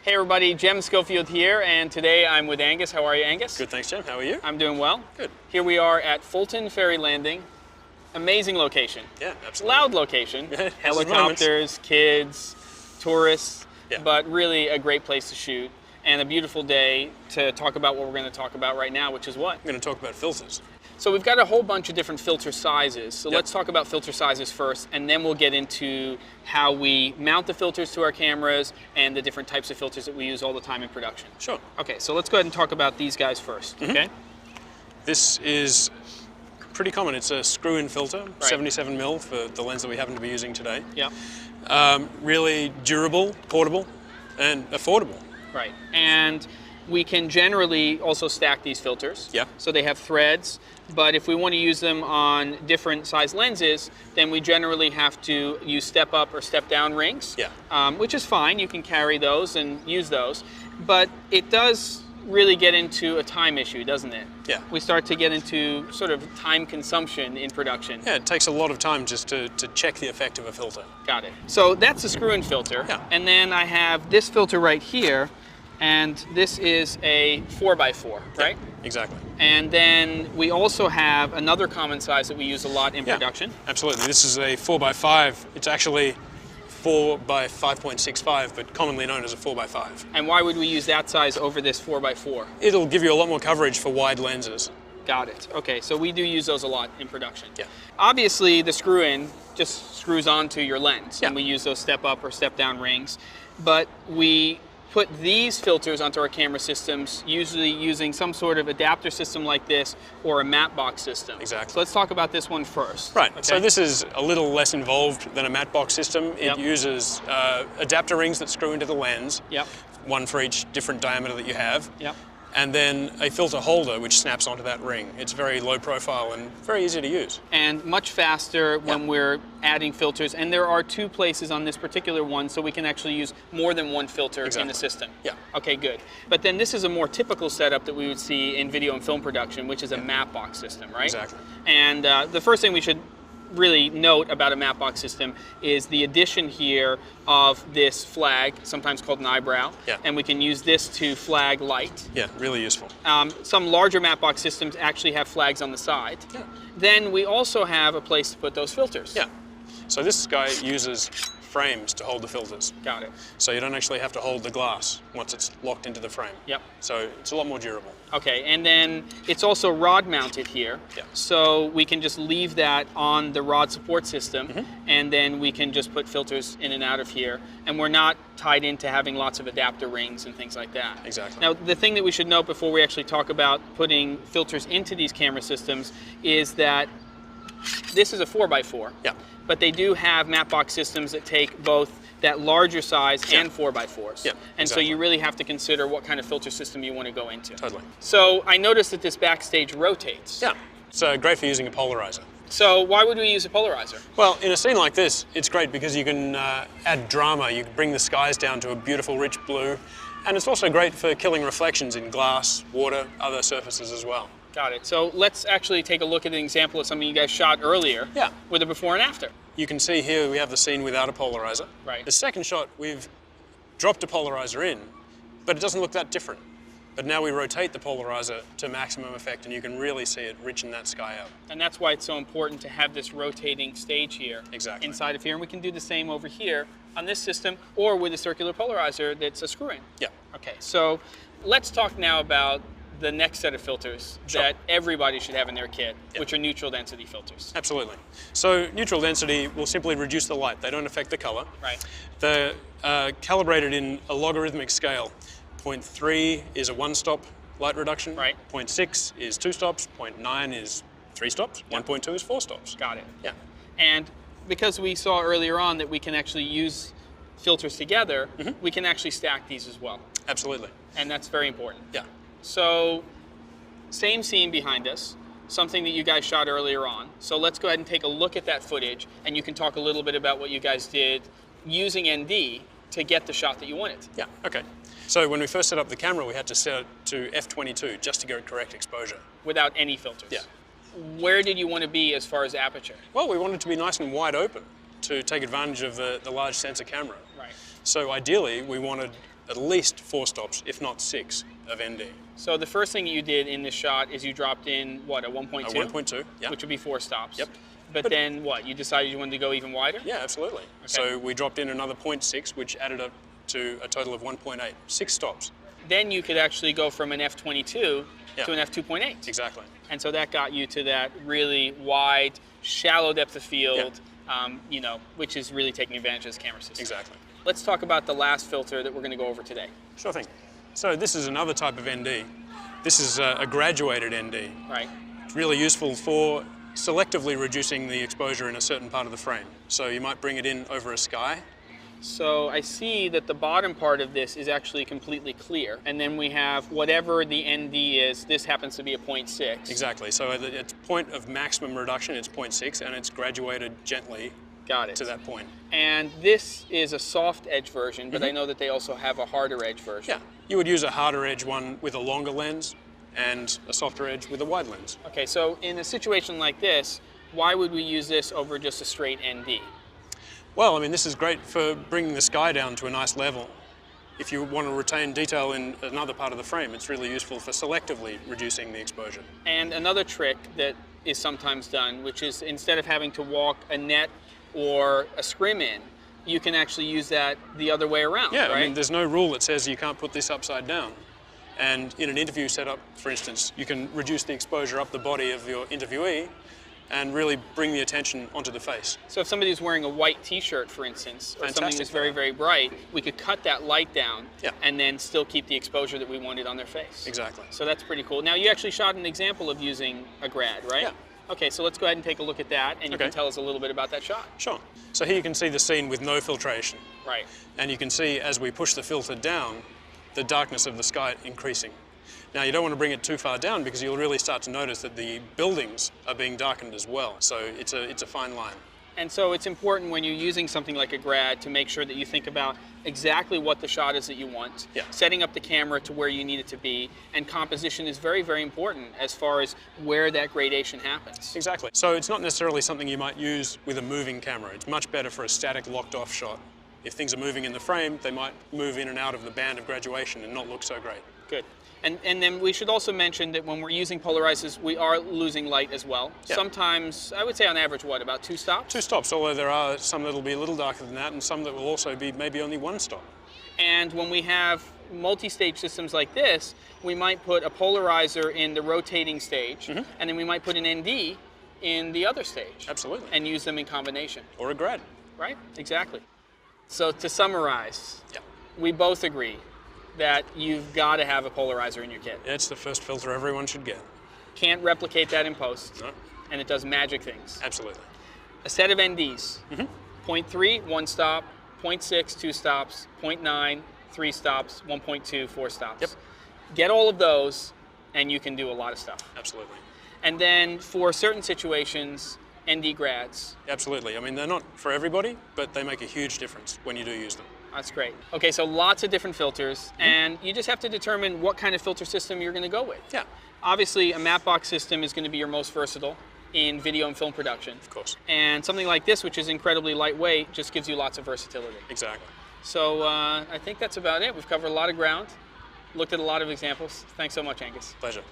Hey everybody, Jem Schofield here, and today I'm with Angus. How are you, Angus? Good, thanks, Jem. How are you? I'm doing well. Good. Here we are at Fulton Ferry Landing. Amazing location. Yeah, absolutely. Loud location. Yeah, helicopters, kids, tourists, yeah. But really a great place to shoot. And a beautiful day to talk about what we're going to talk about right now, which is what? We're going to talk about filters. So we've got a whole bunch of different filter sizes. So Yep. let's talk about filter sizes first, and then we'll get into how we mount the filters to our cameras and the different types of filters that we use all the time in production. Sure. Okay, so let's go ahead and talk about these guys first, okay? This is pretty common. It's a screw-in filter, Right. 77mm for the lens that we happen to be using today. Yeah. Really durable, portable, and affordable. Right, and we can generally also stack these filters. Yeah. So they have threads, but if we want to use them on different size lenses, then we generally have to use step up or step down rings. Yeah. Which is fine, you can carry those and use those, but it does really get into a time issue, doesn't it? Yeah. We start to get into sort of time consumption in production. Yeah, it takes a lot of time just to check the effect of a filter. Got it. So that's a screw-in filter. Yeah. And then I have this filter right here, and this is a 4x4, right? Yeah, exactly. And then we also have another common size that we use a lot in production. Absolutely. This is a 4x5. It's actually 4x5.65, but commonly known as a 4x5. And why would we use that size over this 4x4? It'll give you a lot more coverage for wide lenses. Got it. Okay, so we do use those a lot in production. Yeah. Obviously, the screw-in just screws onto your lens, Yeah. and we use those step-up or step-down rings. But we put these filters onto our camera systems, usually using some sort of adapter system like this or a matte box system. Exactly. So let's talk about this one first. Right, Okay? so this is a little less involved than a matte box system. It Yep. uses adapter rings that screw into the lens, Yep. one for each different diameter that you have, Yep. and then a filter holder which snaps onto that ring. It's very low profile and very easy to use. And much faster when Yep. we're adding filters. And there are two places on this particular one, so we can actually use more than one filter in Exactly. the system. Yeah. Okay, good. But then this is a more typical setup that we would see in video and film production, which is a matte box system, right? Exactly. And the first thing we should really note about a matte box system is the addition here of this flag, sometimes called an eyebrow. Yeah. And we can use this to flag light. Yeah, really useful. Some larger matte box systems actually have flags on the side. Yeah. Then we also have a place to put those filters. Yeah. So this guy uses frames to hold the filters. Got it. So you don't actually have to hold the glass once it's locked into the frame. Yep. So it's a lot more durable. Okay, and then it's also rod mounted here. Yeah. So we can just leave that on the rod support system, and then we can just put filters in and out of here. And we're not tied into having lots of adapter rings and things like that. Exactly. Now, the thing that we should note before we actually talk about putting filters into these camera systems is that this is a 4x4. Yeah. But they do have matte box systems that take both that larger size and 4x4s. Yeah, And so exactly. you really have to consider what kind of filter system you want to go into. Totally. So I noticed that this backstage rotates. Yeah. So great for using a polarizer. So why would we use a polarizer? Well, in a scene like this, it's great because you can add drama. You can bring the skies down to a beautiful, rich blue. And it's also great for killing reflections in glass, water, other surfaces as well. Got it. So let's actually take a look at an example of something you guys shot earlier Yeah. with a before and after. You can see here we have the scene without a polarizer. Right. The second shot, we've dropped a polarizer in, but it doesn't look that different. But now we rotate the polarizer to maximum effect, and you can really see it richen that sky up. And that's why it's so important to have this rotating stage here Exactly. inside of here. And we can do the same over here on this system or with a circular polarizer that's a screw-in. Yeah. Okay, so let's talk now about the next set of filters Sure. that everybody should have in their kit, Yeah. which are neutral density filters. Absolutely. So neutral density will simply reduce the light. They don't affect the color. Right. They're calibrated in a logarithmic scale. 0.3 is a one-stop light reduction. Right. 0.6 is 2 stops. 0.9 is 3 stops. 1.2 is 4 stops. Got it. Yeah. And because we saw earlier on that we can actually use filters together, we can actually stack these as well. Absolutely. And that's very important. Yeah. So, same scene behind us, something that you guys shot earlier on. So let's go ahead and take a look at that footage, and you can talk a little bit about what you guys did using ND to get the shot that you wanted. Yeah, okay. So when we first set up the camera, we had to set it to f22 just to get correct exposure. Without any filters? Yeah. Where did you want to be as far as aperture? Well, we wanted to be nice and wide open to take advantage of the large sensor camera. Right. So ideally, we wanted at least 4 stops, if not 6, of ND. So the first thing you did in this shot is you dropped in, what, a 1.2? A 1.2, yeah. Which would be 4 stops. Yep. But then what, you decided you wanted to go even wider? Yeah, absolutely. Okay. So we dropped in another 0.6, which added up to a total of 1.8, 6 stops. Then you could actually go from an f/22 to an f/2.8. Exactly. And so that got you to that really wide, shallow depth of field, you know, which is really taking advantage of this camera system. Exactly. Let's talk about the last filter that we're going to go over today. Sure thing. So this is another type of ND. This is a graduated ND. Right. It's really useful for selectively reducing the exposure in a certain part of the frame. So you might bring it in over a sky. So I see that the bottom part of this is actually completely clear. And then we have whatever the ND is, this happens to be a 0.6. Exactly. So at its point of maximum reduction, it's 0.6, and it's graduated gently to that point. And this is a soft edge version, but I know that they also have a harder edge version. Yeah. You would use a harder edge one with a longer lens and a softer edge with a wide lens. Okay, so in a situation like this, why would we use this over just a straight ND? Well, I mean, this is great for bringing the sky down to a nice level. If you want to retain detail in another part of the frame, it's really useful for selectively reducing the exposure. And another trick that is sometimes done, which is instead of having to walk a net or a scrim in, you can actually use that the other way around, yeah, right? I mean, there's no rule that says you can't put this upside down. And in an interview setup, for instance, you can reduce the exposure up the body of your interviewee and really bring the attention onto the face. So if somebody's wearing a white t-shirt, for instance, or something that's very, very bright, we could cut that light down and then still keep the exposure that we wanted on their face. Exactly. So that's pretty cool. Now, you actually shot an example of using a grad, right? Yeah. Okay, so let's go ahead and take a look at that, and you can tell us a little bit about that shot. Sure. So here you can see the scene with no filtration. Right. And you can see as we push the filter down, the darkness of the sky increasing. Now, you don't want to bring it too far down because you'll really start to notice that the buildings are being darkened as well. So it's a fine line. And so it's important when you're using something like a grad to make sure that you think about exactly what the shot is that you want, setting up the camera to where you need it to be, and composition is very, very important as far as where that gradation happens. Exactly. So it's not necessarily something you might use with a moving camera. It's much better for a static locked-off shot. If things are moving in the frame, they might move in and out of the band of graduation and not look so great. Good. And then we should also mention that when we're using polarizers, we are losing light as well. Yeah. Sometimes, I would say on average, what, about 2 stops? 2 stops, although there are some that will be a little darker than that and some that will also be maybe only 1 stop. And when we have multi-stage systems like this, we might put a polarizer in the rotating stage, and then we might put an ND in the other stage. Absolutely. And use them in combination. Or a grad. Right, exactly. So to summarize, we both agree that you've got to have a polarizer in your kit. It's the first filter everyone should get. Can't replicate that in post, No. and it does magic things. Absolutely. A set of NDs, 0.3, 1 stop, 0.6, 2 stops, 0.9, 3 stops, 1.2, 4 stops. Yep. Get all of those, and you can do a lot of stuff. Absolutely. And then for certain situations, ND grads. Absolutely. I mean, they're not for everybody, but they make a huge difference when you do use them. That's great. Okay, so lots of different filters, and you just have to determine what kind of filter system you're going to go with. Yeah. Obviously, a matte box system is going to be your most versatile in video and film production. Of course. And something like this, which is incredibly lightweight, just gives you lots of versatility. Exactly. So I think that's about it. We've covered a lot of ground, looked at a lot of examples. Thanks so much, Angus. Pleasure.